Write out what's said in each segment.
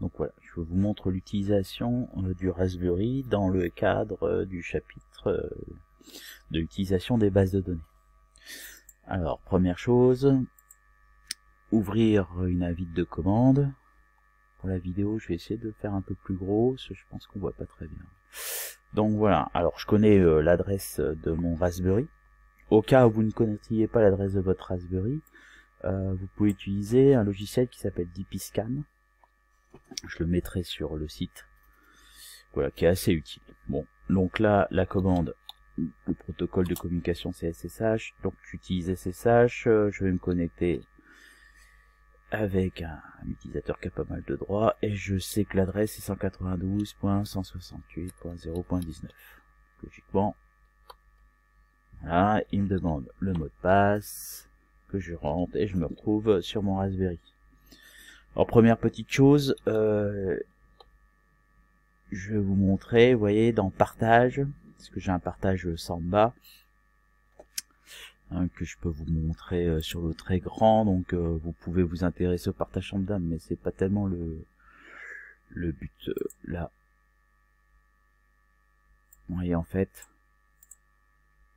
Donc voilà, je vous montre l'utilisation du Raspberry dans le cadre du chapitre de l'utilisation des bases de données. Alors, première chose, ouvrir une invite de commande. Pour la vidéo, je vais essayer de le faire un peu plus gros, parce que je pense qu'on voit pas très bien. Donc voilà, alors je connais l'adresse de mon Raspberry. Au cas où vous ne connaîtriez pas l'adresse de votre Raspberry, vous pouvez utiliser un logiciel qui s'appelle dpscan. Je le mettrai sur le site. Voilà, qui est assez utile. Bon, donc là, la commande, le protocole de communication c'est SSH. Donc j'utilise SSH, je vais me connecter avec un utilisateur qui a pas mal de droits, et je sais que l'adresse est 192.168.0.19. Logiquement, voilà, il me demande le mot de passe, que je rentre, et je me retrouve sur mon Raspberry. Alors première petite chose, je vais vous montrer, vous voyez, dans partage, parce que j'ai un partage Samba, que je peux vous montrer sur le très grand, donc vous pouvez vous intéresser au partage Samba, mais c'est pas tellement le but là. Vous voyez, en fait,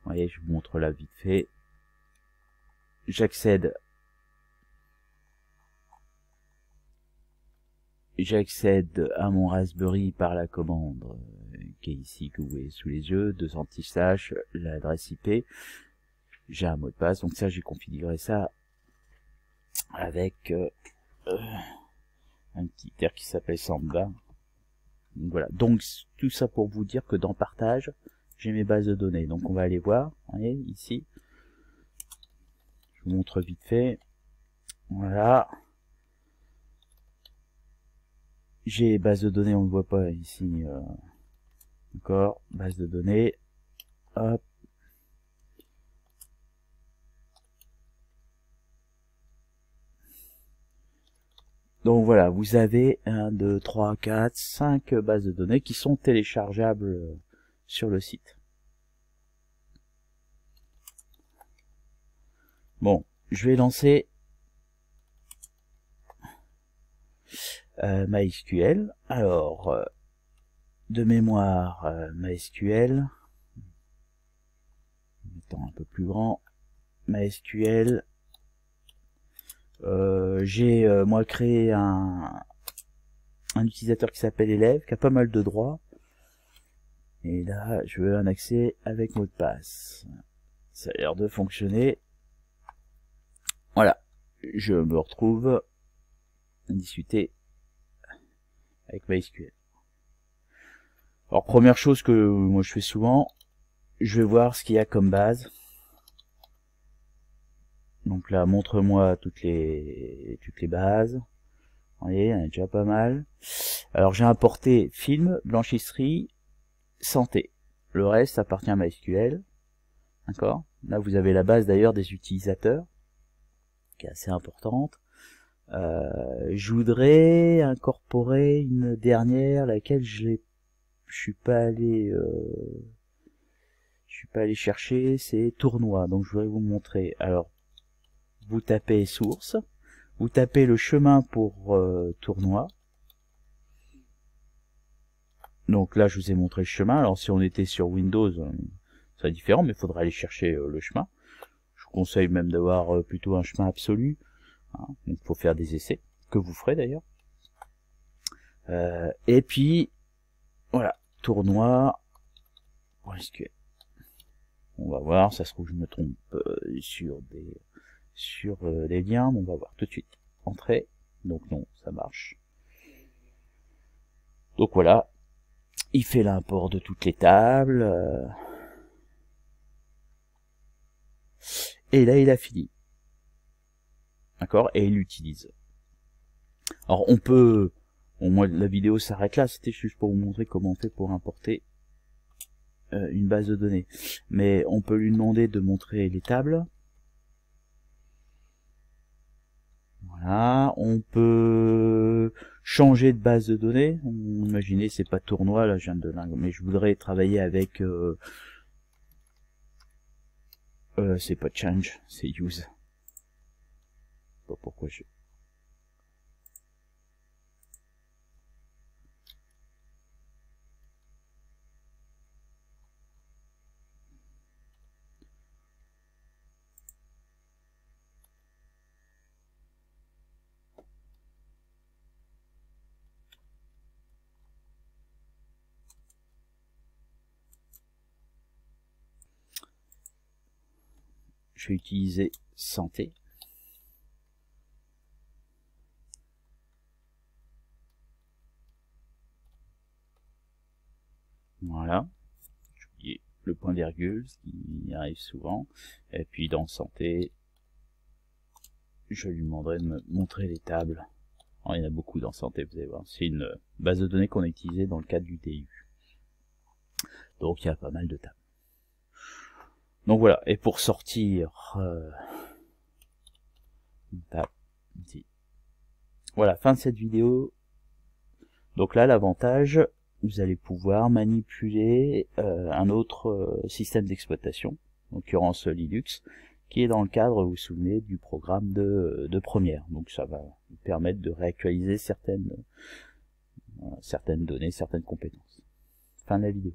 vous voyez, je vous montre là vite fait. J'accède à mon Raspberry par la commande qui est ici, que vous voyez sous les yeux, 200/, l'adresse IP. J'ai un mot de passe, donc ça j'ai configuré ça avec un petit air qui s'appelle Samba. Donc voilà, donc tout ça pour vous dire que dans partage, j'ai mes bases de données. Donc on va aller voir, vous voyez, ici. Je vous montre vite fait. Voilà. J'ai base de données, on ne voit pas ici. D'accord, base de données. Hop. Donc voilà, vous avez 1, 2, 3, 4, 5 bases de données qui sont téléchargeables sur le site. Bon, je vais lancer MySQL. Alors, de mémoire, MySQL, étant un peu plus grand, MySQL, j'ai moi créé un utilisateur qui s'appelle élève, qui a pas mal de droits, et là je veux un accès avec mot de passe. Ça a l'air de fonctionner. Voilà, je me retrouve à discuter avec MySQL. Alors première chose que moi je fais souvent, je vais voir ce qu'il y a comme base. Donc là, montre-moi toutes les bases. Vous voyez, il y en a déjà pas mal. Alors j'ai importé film, blanchisserie, santé. Le reste appartient à MySQL. D'accord. Là vous avez la base d'ailleurs des utilisateurs, qui est assez importante. Je voudrais incorporer une dernière, laquelle je suis pas allé chercher, c'est tournoi. Donc je voudrais vous montrer. Alors vous tapez source, vous tapez le chemin pour tournoi. Donc là je vous ai montré le chemin. Alors si on était sur Windows, ça serait différent, mais il faudrait aller chercher le chemin. Je vous conseille même d'avoir plutôt un chemin absolu. Hein, donc il faut faire des essais, que vous ferez d'ailleurs. Et puis voilà, tournoi. SQL. On va voir, ça se trouve je me trompe sur des liens, mais on va voir tout de suite. Entrée, donc non, ça marche. Donc voilà, il fait l'import de toutes les tables. Et là, il a fini. D'accord, et il l'utilise. Alors on peut... Bon, moi, la vidéo s'arrête là, c'était juste pour vous montrer comment on fait pour importer une base de données. Mais on peut lui demander de montrer les tables. Voilà, on peut changer de base de données. Imaginez, c'est pas tournoi, là je viens de l'ingo, mais je voudrais travailler avec... c'est pas change, c'est use. Je sais pas pourquoi je... je vais utiliser santé. Voilà. J'ai oublié le point virgule, ce qui arrive souvent. Et puis dans santé, je lui demanderai de me montrer les tables. Alors, il y en a beaucoup dans santé, vous allez voir. C'est une base de données qu'on a utilisée dans le cadre du TU. Donc il y a pas mal de tables. Donc voilà, et pour sortir une table ici. Voilà, fin de cette vidéo. Donc là, l'avantage, vous allez pouvoir manipuler un autre système d'exploitation, en l'occurrence Linux, qui est dans le cadre, vous vous souvenez, du programme de Première. Donc ça va vous permettre de réactualiser certaines données, certaines compétences. Fin de la vidéo.